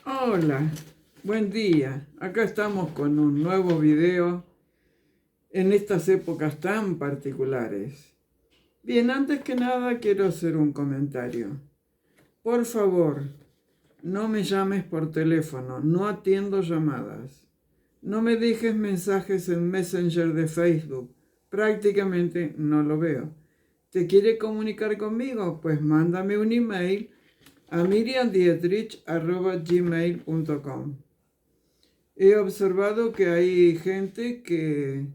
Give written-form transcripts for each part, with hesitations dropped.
Hola, buen día. Acá estamos con un nuevo video en estas épocas tan particulares. Bien, antes que nada quiero hacer un comentario. Por favor, no me llames por teléfono, no atiendo llamadas. No me dejes mensajes en Messenger de Facebook, prácticamente no lo veo. ¿Te quiere comunicar conmigo? Pues mándame un email a miriamdietrich@gmail.com. He observado que hay gente que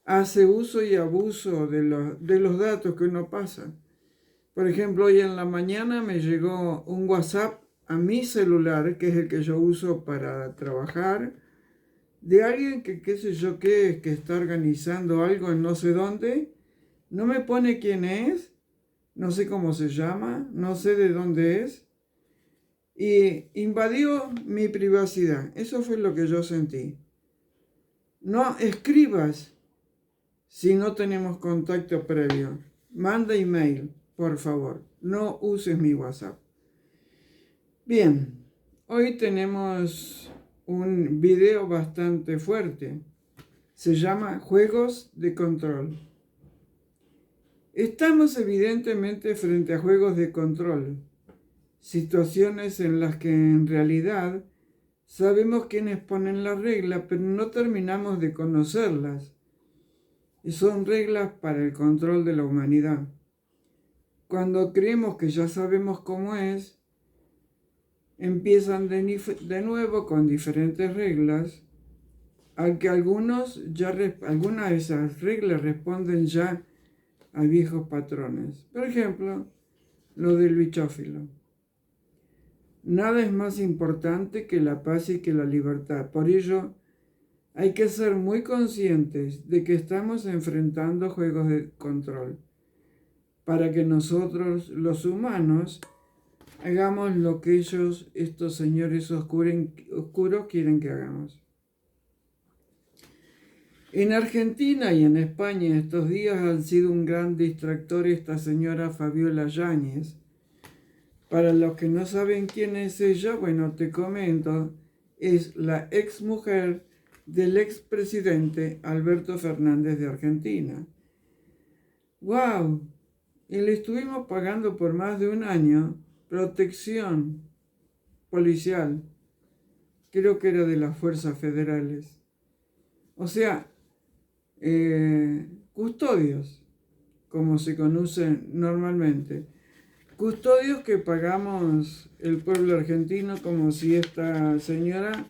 hace uso y abuso de los datos que uno pasa. Por ejemplo, hoy en la mañana me llegó un WhatsApp a mi celular, que es el que yo uso para trabajar, de alguien que qué sé yo qué es, que está organizando algo en no sé dónde. No me pone quién es, no sé cómo se llama, no sé de dónde es. Y invadió mi privacidad. Eso fue lo que yo sentí. No escribas si no tenemos contacto previo. Manda email, por favor. No uses mi WhatsApp. Bien, hoy tenemos un video bastante fuerte. Se llama Juegos de Control. Estamos evidentemente frente a juegos de control. Situaciones en las que en realidad sabemos quiénes ponen las reglas, pero no terminamos de conocerlas. Y son reglas para el control de la humanidad. Cuando creemos que ya sabemos cómo es, empiezan de nuevo con diferentes reglas, al que algunas de esas reglas responden ya a viejos patrones. Por ejemplo, lo del bichófilo. Nada es más importante que la paz y que la libertad. Por ello, hay que ser muy conscientes de que estamos enfrentando juegos de control para que nosotros, los humanos, hagamos lo que estos señores oscuros, quieren que hagamos. En Argentina y en España estos días han sido un gran distractor esta señora Fabiola Yáñez. Para los que no saben quién es ella, bueno, te comento, es la ex mujer del expresidente Alberto Fernández de Argentina. ¡Wow! Y le estuvimos pagando por más de un año protección policial. Creo que era de las fuerzas federales. O sea, custodios, como se conocen normalmente. Custodios que pagamos el pueblo argentino como si esta señora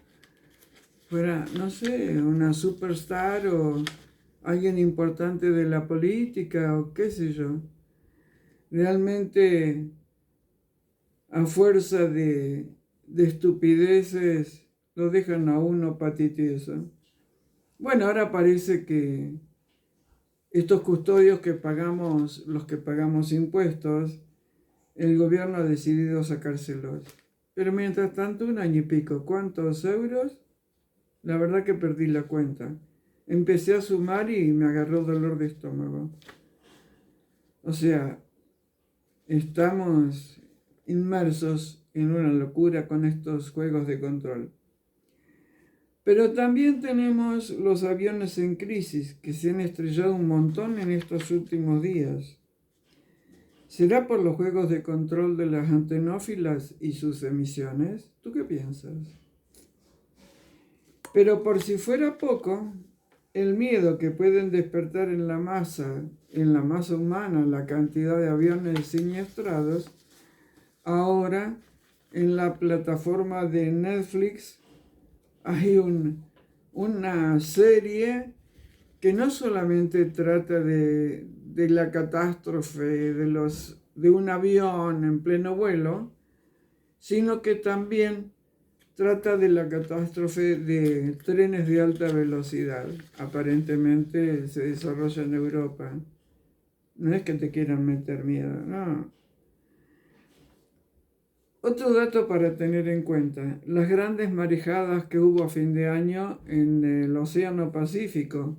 fuera, no sé, una superstar o alguien importante de la política o qué sé yo. Realmente, a fuerza de estupideces, lo dejan a uno patitieso. Bueno, ahora parece que estos custodios que pagamos, los que pagamos impuestos, el gobierno ha decidido sacárselos. Pero mientras tanto, un año y pico, ¿cuántos euros? La verdad que perdí la cuenta. Empecé a sumar y me agarró dolor de estómago. O sea, estamos inmersos en una locura con estos juegos de control. Pero también tenemos los aviones en crisis, que se han estrellado un montón en estos últimos días. ¿Será por los juegos de control de las antenófilas y sus emisiones? ¿Tú qué piensas? Pero por si fuera poco, el miedo que pueden despertar en la masa humana, la cantidad de aviones siniestrados, ahora en la plataforma de Netflix hay una serie que no solamente trata de la catástrofe de un avión en pleno vuelo, sino que también trata de la catástrofe de trenes de alta velocidad. Aparentemente se desarrolla en Europa. No es que te quieran meter miedo, no. Otro dato para tener en cuenta, las grandes marejadas que hubo a fin de año en el Océano Pacífico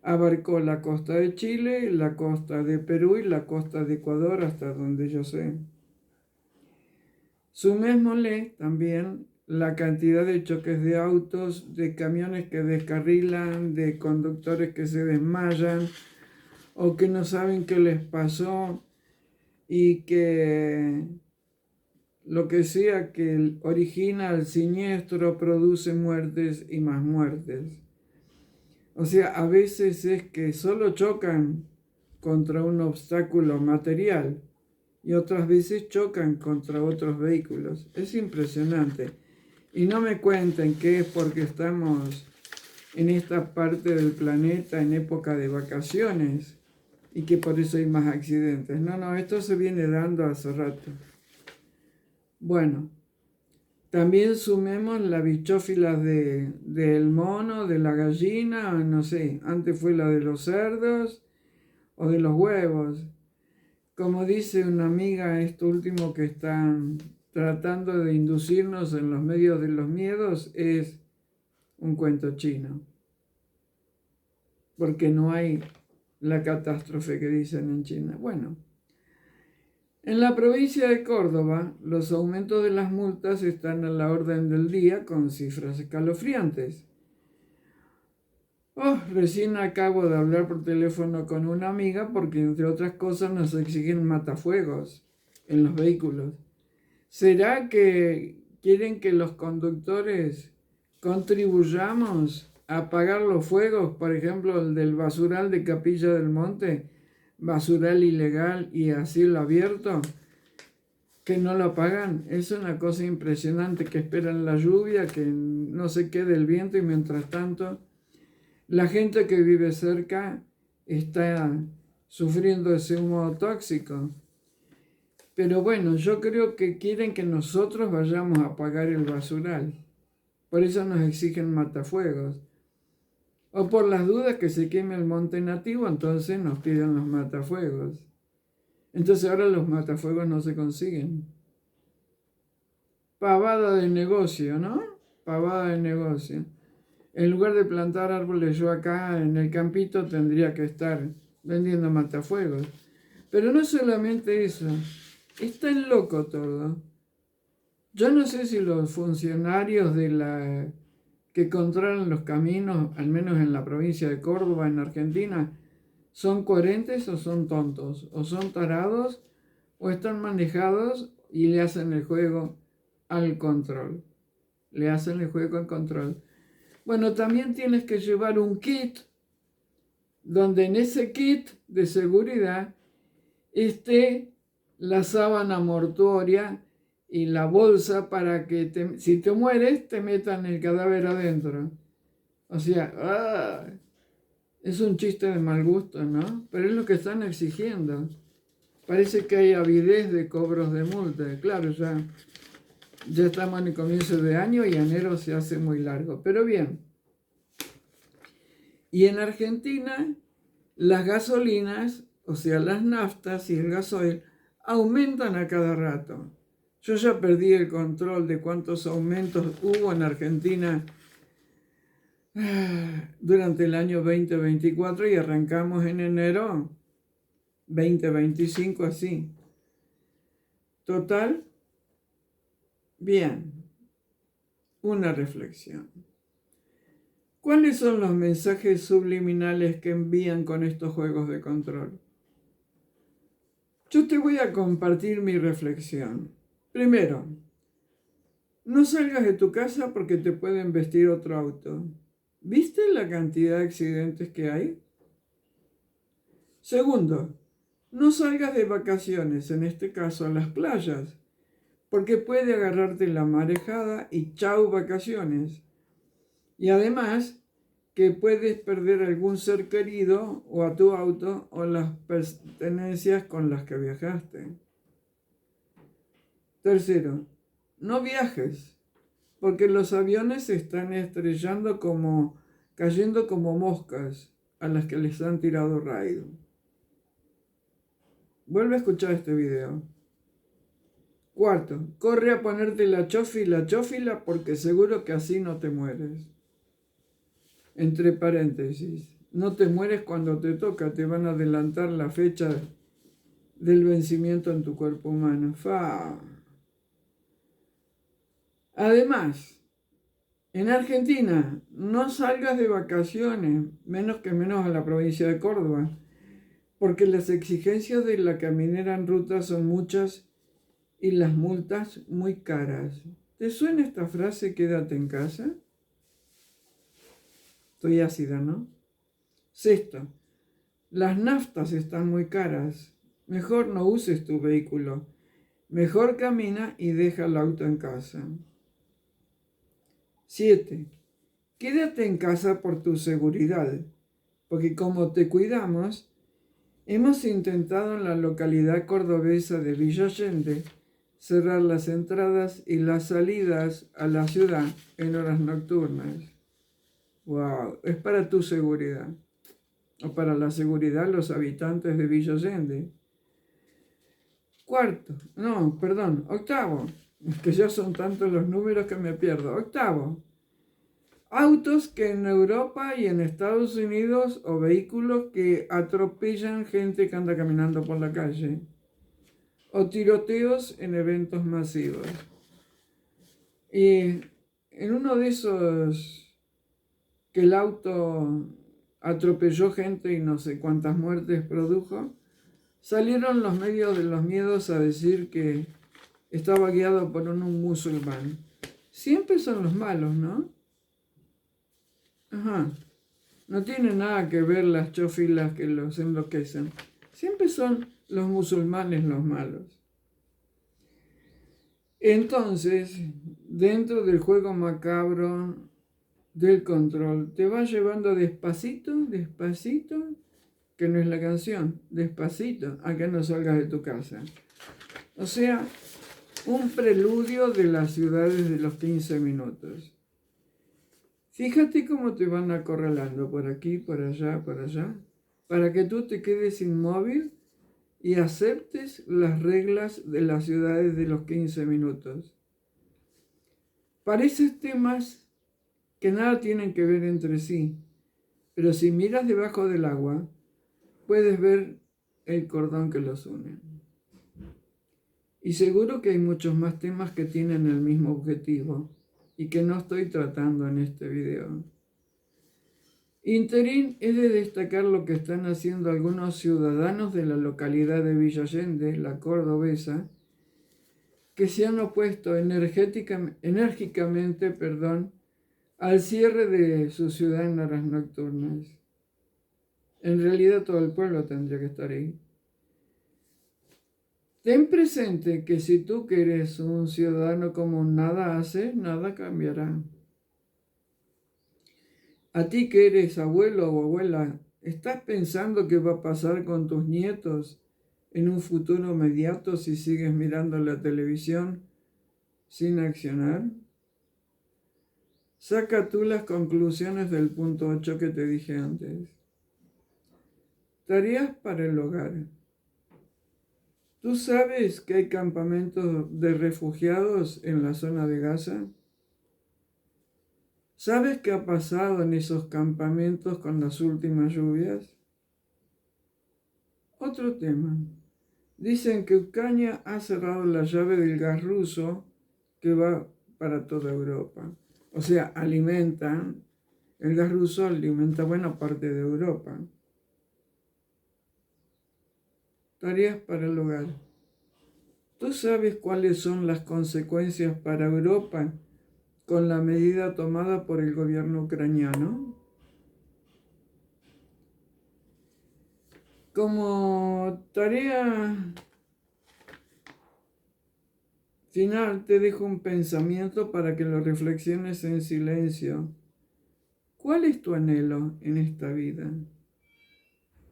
abarcó la costa de Chile, la costa de Perú y la costa de Ecuador, hasta donde yo sé. Sumémosle también la cantidad de choques de autos, de camiones que descarrilan, de conductores que se desmayan o que no saben qué les pasó y que lo que sea que origina el siniestro produce muertes y más muertes. O sea, a veces es que solo chocan contra un obstáculo material y otras veces chocan contra otros vehículos. Es impresionante. Y no me cuenten que es porque estamos en esta parte del planeta en época de vacaciones y que por eso hay más accidentes. No, esto se viene dando hace rato. Bueno, también sumemos la bichófila del mono, de la gallina, no sé, antes fue la de los cerdos o de los huevos. Como dice una amiga, esto último que están tratando de inducirnos en los medios de los miedos es un cuento chino. Porque no hay la catástrofe que dicen en China. Bueno, en la provincia de Córdoba, los aumentos de las multas están a la orden del día con cifras escalofriantes. Recién acabo de hablar por teléfono con una amiga porque, entre otras cosas, nos exigen matafuegos en los vehículos. ¿Será que quieren que los conductores contribuyamos a apagar los fuegos? Por ejemplo, el del basural de Capilla del Monte, basural ilegal y a cielo abierto, que no lo apagan. Es una cosa impresionante, que esperan la lluvia, que no se quede el viento y mientras tanto la gente que vive cerca está sufriendo ese humo tóxico. Pero bueno, yo creo que quieren que nosotros vayamos a apagar el basural. Por eso nos exigen matafuegos. O por las dudas que se queme el monte nativo, entonces nos piden los matafuegos. Entonces ahora los matafuegos no se consiguen. Pavada de negocio, ¿no? Pavada de negocio. En lugar de plantar árboles, yo acá en el campito tendría que estar vendiendo matafuegos. Pero no solamente eso, es tan loco todo. Yo no sé si los funcionarios que controlan los caminos, al menos en la provincia de Córdoba, en Argentina, son coherentes o son tontos, o son tarados, o están manejados y le hacen el juego al control. Le hacen el juego al control. Bueno, también tienes que llevar un kit, donde en ese kit de seguridad esté la sábana mortuoria y la bolsa para que si te mueres te metan el cadáver adentro. O sea, es un chiste de mal gusto, ¿no? Pero es lo que están exigiendo. Parece que hay avidez de cobros de multa. Claro, ya estamos en el comienzo de año y enero se hace muy largo. Pero bien. Y en Argentina, las gasolinas, o sea, las naftas y el gasoil, aumentan a cada rato. Yo ya perdí el control de cuántos aumentos hubo en Argentina durante el año 2024 y arrancamos en enero 2025 así. Total, bien, una reflexión. ¿Cuáles son los mensajes subliminales que envían con estos juegos de control? Yo te voy a compartir mi reflexión. Primero, no salgas de tu casa porque te puede embestir otro auto. ¿Viste la cantidad de accidentes que hay? Segundo, no salgas de vacaciones, en este caso a las playas, porque puede agarrarte la marejada y chau vacaciones. Y además que puedes perder algún ser querido o a tu auto o las pertenencias con las que viajaste. Tercero, no viajes, porque los aviones se están estrellando cayendo como moscas a las que les han tirado raid. Vuelve a escuchar este video. Cuarto, corre a ponerte la chófila, porque seguro que así no te mueres. Entre paréntesis, no te mueres cuando te toca, te van a adelantar la fecha del vencimiento en tu cuerpo humano. Además, en Argentina, no salgas de vacaciones, menos a la provincia de Córdoba, porque las exigencias de la caminera en ruta son muchas y las multas muy caras. ¿Te suena esta frase, quédate en casa? Estoy ácida, ¿no? Sexto, las naftas están muy caras. Mejor no uses tu vehículo. Mejor camina y deja el auto en casa. 7. Quédate en casa por tu seguridad, porque como te cuidamos, hemos intentado en la localidad cordobesa de Villa Allende cerrar las entradas y las salidas a la ciudad en horas nocturnas. ¡Wow! Es para tu seguridad, o para la seguridad de los habitantes de Villa Allende. Octavo, es que ya son tantos los números que me pierdo. Octavo, autos que en Europa y en Estados Unidos o vehículos que atropellan gente que anda caminando por la calle. O tiroteos en eventos masivos. Y en uno de esos que el auto atropelló gente y no sé cuántas muertes produjo, salieron los medios de los miedos a decir que estaba guiado por un musulmán. Siempre son los malos, ¿no? Ajá. No tiene nada que ver las chofilas que los enloquecen. Siempre son los musulmanes los malos. Entonces, dentro del juego macabro del control, te va llevando despacito, despacito, que no es la canción, despacito, a que no salgas de tu casa. O sea, un preludio de las ciudades de los 15 minutos. Fíjate cómo te van acorralando por aquí, por allá, para que tú te quedes inmóvil y aceptes las reglas de las ciudades de los 15 minutos. Parecen temas que nada tienen que ver entre sí, pero si miras debajo del agua, puedes ver el cordón que los une. Y seguro que hay muchos más temas que tienen el mismo objetivo y que no estoy tratando en este video. Interín es de destacar lo que están haciendo algunos ciudadanos de la localidad de Villa Allende, la cordobesa, que se han opuesto enérgicamente al cierre de su ciudad en horas nocturnas. En realidad todo el pueblo tendría que estar ahí. Ten presente que si tú que eres un ciudadano común nada haces, nada cambiará. A ti que eres abuelo o abuela, ¿estás pensando qué va a pasar con tus nietos en un futuro inmediato si sigues mirando la televisión sin accionar? Saca tú las conclusiones del punto 8 que te dije antes. Tareas para el hogar. ¿Tú sabes que hay campamentos de refugiados en la zona de Gaza? ¿Sabes qué ha pasado en esos campamentos con las últimas lluvias? Otro tema. Dicen que Ucrania ha cerrado la llave del gas ruso que va para toda Europa. O sea, el gas ruso alimenta buena parte de Europa. Tareas para el hogar. ¿Tú sabes cuáles son las consecuencias para Europa con la medida tomada por el gobierno ucraniano? Como tarea final te dejo un pensamiento para que lo reflexiones en silencio. ¿Cuál es tu anhelo en esta vida?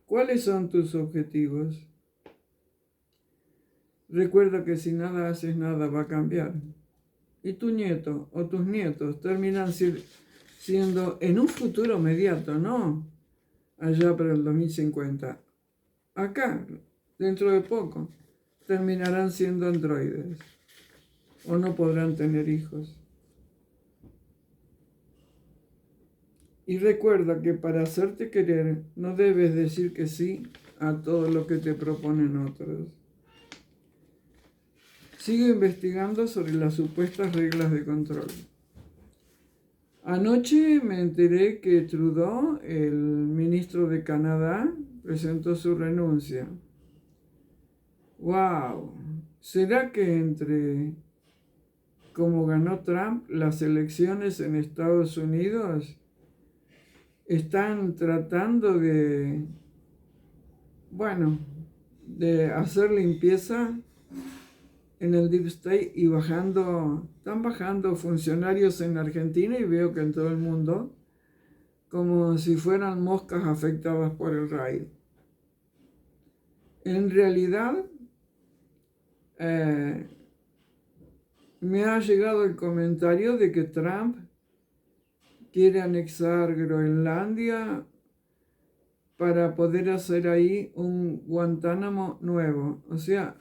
¿Cuáles son tus objetivos? Recuerda que si nada haces, nada va a cambiar. Y tu nieto o tus nietos terminan siendo en un futuro inmediato, no allá para el 2050. Acá, dentro de poco, terminarán siendo androides o no podrán tener hijos. Y recuerda que para hacerte querer no debes decir que sí a todo lo que te proponen otros. Sigo investigando sobre las supuestas reglas de control. Anoche me enteré que Trudeau, el ministro de Canadá, presentó su renuncia. ¡Wow! ¿Será que como ganó Trump las elecciones en Estados Unidos, están tratando de hacer limpieza en el Deep State y están bajando funcionarios en Argentina y veo que en todo el mundo, como si fueran moscas afectadas por el raid? En realidad, me ha llegado el comentario de que Trump quiere anexar Groenlandia para poder hacer ahí un Guantánamo nuevo. O sea,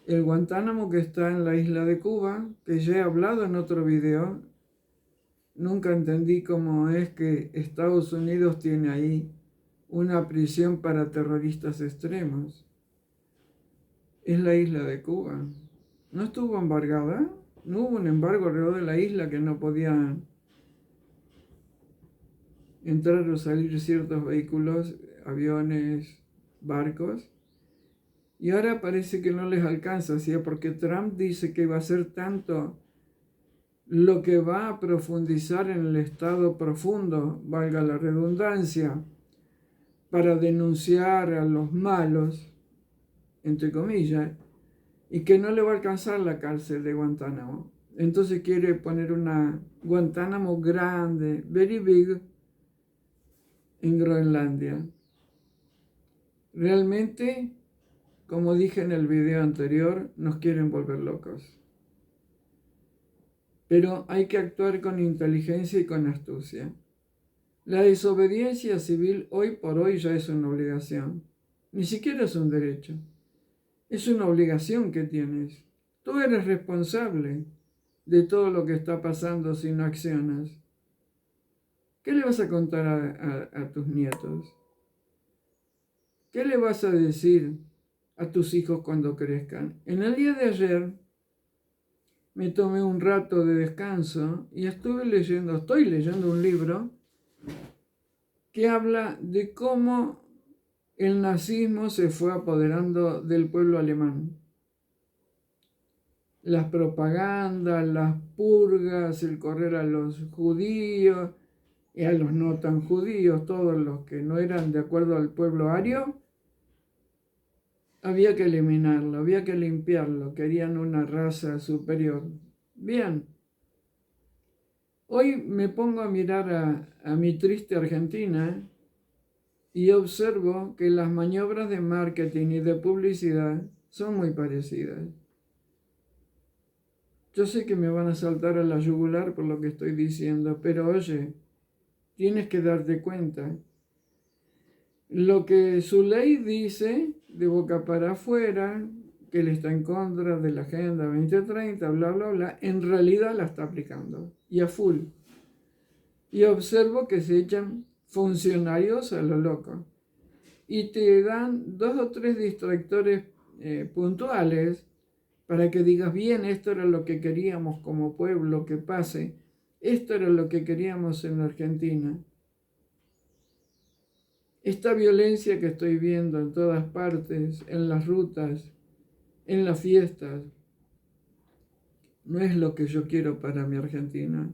el Guantánamo que está en la isla de Cuba, que ya he hablado en otro video. Nunca entendí cómo es que Estados Unidos tiene ahí una prisión para terroristas extremos. Es la isla de Cuba. ¿No estuvo embargada? ¿No hubo un embargo alrededor de la isla que no podían entrar o salir ciertos vehículos, aviones, barcos? Y ahora parece que no les alcanza, ¿sí? Porque Trump dice que va a ser tanto lo que va a profundizar en el estado profundo, valga la redundancia, para denunciar a los malos, entre comillas, y que no le va a alcanzar la cárcel de Guantánamo. Entonces quiere poner una Guantánamo grande, very big, en Groenlandia. Realmente, como dije en el video anterior, nos quieren volver locos. Pero hay que actuar con inteligencia y con astucia. La desobediencia civil hoy por hoy ya es una obligación. Ni siquiera es un derecho. Es una obligación que tienes. Tú eres responsable de todo lo que está pasando si no accionas. ¿Qué le vas a contar a tus nietos? ¿Qué le vas a decir a tus hijos cuando crezcan? En el día de ayer me tomé un rato de descanso y estoy leyendo un libro que habla de cómo el nazismo se fue apoderando del pueblo alemán. Las propagandas, las purgas, el correr a los judíos y a los no tan judíos, todos los que no eran de acuerdo al pueblo ario, había que eliminarlo, había que limpiarlo, querían una raza superior. Bien, hoy me pongo a mirar a mi triste Argentina y observo que las maniobras de marketing y de publicidad son muy parecidas. Yo sé que me van a saltar a la yugular por lo que estoy diciendo, pero oye, tienes que darte cuenta. Lo que su ley dice de boca para afuera, que él está en contra de la Agenda 2030, bla, bla, bla, en realidad la está aplicando y a full. Y observo que se echan funcionarios a lo loco y te dan 2 o 3 distractores puntuales para que digas, bien, esto era lo que queríamos como pueblo que pase, esto era lo que queríamos en Argentina. Esta violencia que estoy viendo en todas partes, en las rutas, en las fiestas, no es lo que yo quiero para mi Argentina.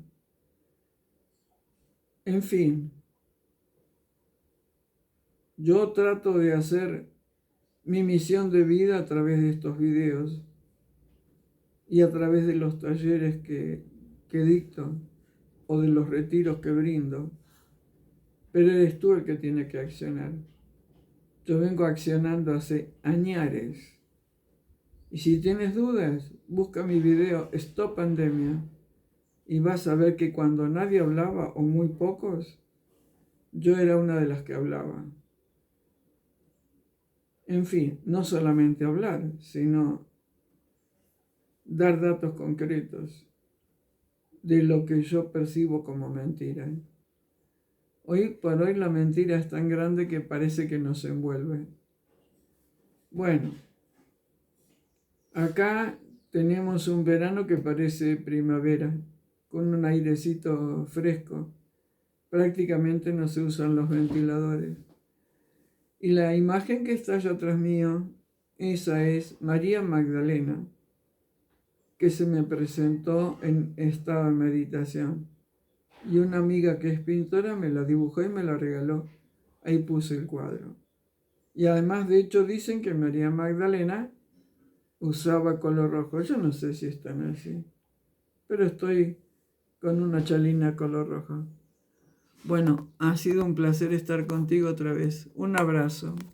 En fin, yo trato de hacer mi misión de vida a través de estos videos y a través de los talleres que dicto o de los retiros que brindo. Pero eres tú el que tiene que accionar. Yo vengo accionando hace añares. Y si tienes dudas, busca mi video Stop Pandemia y vas a ver que cuando nadie hablaba o muy pocos, yo era una de las que hablaba. En fin, no solamente hablar, sino dar datos concretos de lo que yo percibo como mentira. Hoy por hoy la mentira es tan grande que parece que nos envuelve. Bueno, acá Tenemos un verano que parece primavera, con un airecito fresco. Prácticamente no se usan los ventiladores. Y la imagen que está allá atrás mío, esa es María Magdalena, que se me presentó en estado de meditación. Y una amiga que es pintora me la dibujó y me la regaló. Ahí puse el cuadro. Y además, de hecho, dicen que María Magdalena usaba color rojo. Yo no sé si están así, pero estoy con una chalina color rojo. Bueno, ha sido un placer estar contigo otra vez. Un abrazo.